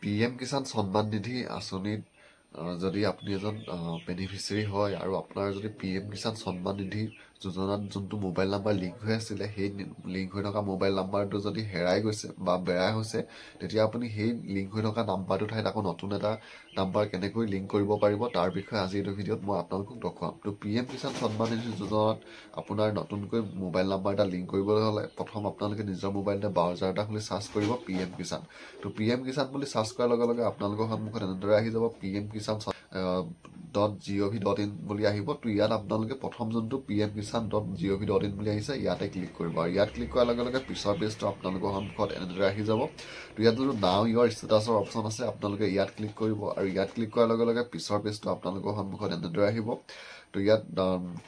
PM Kisan সন্মান নিধি আঁচনিত যদি আপুনি এজন বেনিফিচিয়াৰী হয় আৰু আপোনাৰ যদি PM কিষাণ সন্মান নিধি যোজনাত যোনটো মোবাইল নাম্বাৰ লিংক হৈ আছিলে সেই লিংক হৈ থকা মোবাইল নাম্বাৰটো যদি হেৰাই গৈছে বা বেয়া হৈছে তেতিয়া আপুনি সেই লিংক হৈ থকা নাম্বাৰটো ঠাইত আকৌ নতুন এটা নাম্বাৰ কেনেকৈ লিংক কৰিব পাৰিব তাৰ বিষয়ে আজি এই ভিডিঅ'ত মই আপোনালোকক দেখুৱাম। তো PM কিষাণ সন্মান নিধি যোজনাত আপোনাৰ নতুনকৈ মোবাইল নাম্বাৰ এটা লিংক কৰিবলৈ হ'লে প্ৰথম আপোনালোকে নিজৰ মোবাইলতে ব্ৰাউজাৰ এটা খুলি সাৰ্চ কৰিব PM কিষাণ। তো PM কিষাণ বুলি সাৰ্চ কৰাৰ লগে লগে আপোনালোকৰ সন্মুখত এনেদৰে আহি যাব pmkisan.gov.in বুলি আহিব। তো ইয়াত আপোনালোকে প্ৰথম যোনটো pmkisan.gov.in বুলি আহিছে ইয়াতে ক্লিক কৰিব আৰু ইয়াত ক্লিক কৰাৰ লগে লগে পিছৰ পেজটো আপোনালোকৰ সন্মুখত এনেদৰে আহি যাব। তো ইয়াত যোনটো নাও ইয়ৰ ষ্টেটাছৰ অপশ্যন আছে আপোনালোকে ইয়াত ক্লিক কৰিব আৰু ইয়াত ক্লিক কৰাৰ লগে লগে পিছৰ পেজটো আপোনালোকৰ সন্মুখত এনেদৰে আহিব। তো ইয়াত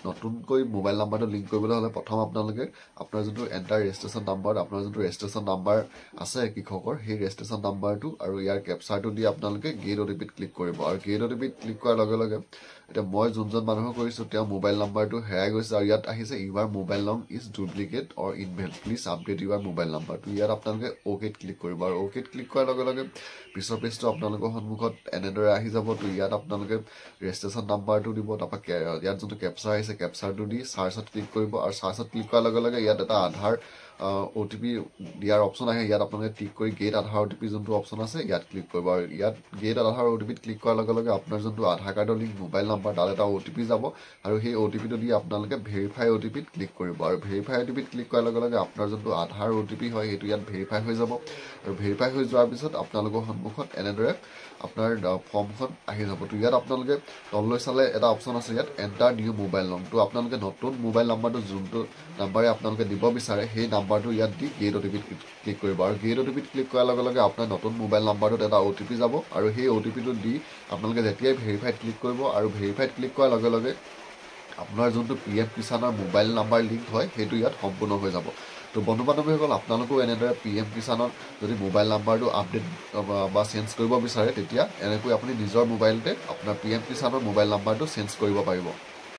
নতুনকৈ মোবাইল নাম্বাৰটো লিংক কৰিবলৈ হ'লে প্ৰথম আপোনালোকে আপোনাৰ যোনটো এণ্টাৰ ৰেজিষ্ট্ৰেশ্যন নাম্বাৰ আপোনাৰ যোনটো ৰেজিষ্ট্ৰেশ্যন নাম্বাৰ আছে কৃষকৰ সেই ৰেজিষ্ট্ৰেশ্যন নাম্বাৰটো আৰু ইয়াৰ কেপচাৰটো দি আপোনালোকে গেট OTPত ক্লিক কৰিব আৰু গেট OTPত ক্লিক কৰাৰ লগে লগে এতিয়া মই যোনজন মানুহক কৰিছোঁ তেওঁ মোবাইল নাম্বাৰটো হেৰাই গৈছে আৰু ইয়াত আহিছে ইউৰ মোবাইল নং is duplicate or invalid please update your mobile নাম্বাৰটো। ইয়াত আপোনালোকে OKত ক্লিক কৰিব আৰু OKত ক্লিক কৰাৰ লগে লগে পিছৰ পেজটো আপোনালোকৰ সন্মুখত এনেদৰে আহি যাব। তো ইয়াত আপোনালোকে ৰেজিষ্ট্ৰেশ্যন নাম্বাৰটো দিব তাৰপৰা ইয়াত যোনটো কেপচাৰ আহিছে কেপচাৰটো দি চাৰ্চত ক্লিক কৰিব আৰু চাৰ্চত ক্লিক কৰাৰ লগে লগে ইয়াত এটা আধাৰ OTP দিয়াৰ অপশ্যন আহে। ইয়াত আপোনালোকে ক্লিক কৰি গেট আধাৰ OTP যোনটো অপশ্যন আছে ইয়াত ক্লিক কৰিব আৰু ইয়াত গেট আধাৰ OTPত ক্লিক কৰাৰ লগে লগে আপোনাৰ যোনটো আধাৰ কাৰ্ডৰ লিংক মোবাইল নাম্বাৰ তাত এটা OTP যাব আৰু সেই OTPটো দি আপোনালোকে ভেৰিফাই OTPত ক্লিক কৰিব আৰু ভেৰিফাই OTPত ক্লিক কৰাৰ লগে লগে আপোনাৰ যোনটো আধাৰ OTP হয় সেইটো ইয়াত ভেৰিফাই হৈ যাব আৰু ভেৰিফাই হৈ যোৱাৰ পিছত আপোনালোকৰ সন্মুখত এনেদৰে আপোনাৰ ফৰ্মখন আহি যাব। তো ইয়াত আপোনালোকে তললৈ চালে এটা অপশ্যন আছে ইয়াত এণ্টাৰ নিউ মোবাইল নং। তো আপোনালোকে নতুন মোবাইল নাম্বাৰটো যোনটো নাম্বাৰে আপোনালোকে দিব বিচাৰে সেই নাম্বাৰটো ইয়াত দি গেট OTPত ক্লিক কৰিব আৰু গেট OTPত ক্লিক কৰাৰ লগে লগে আপোনাৰ নতুন মোবাইল নাম্বাৰটোত এটা OTP যাব আৰু সেই OTPটো দি আপোনালোকে যেতিয়াই ভেৰিফাইড ক্লিক কৰিব আৰু ভেৰিফাইড ক্লিক কৰাৰ লগে লগে আপোনাৰ যোনটো PM কিষাণৰ মোবাইল নাম্বাৰ লিংক হয় সেইটো ইয়াত সম্পূৰ্ণ হৈ যাব। তো বন্ধু বান্ধৱীসকল আপোনালোকেও এনেদৰে PM কিষাণত যদি মোবাইল নাম্বাৰটো আপডেট বা চেঞ্জ কৰিব বিচাৰে তেতিয়া এনেকৈ আপুনি নিজৰ মোবাইলতে আপোনাৰ PM কিষাণৰ মোবাইল নাম্বাৰটো চেঞ্জ কৰিব পাৰিব।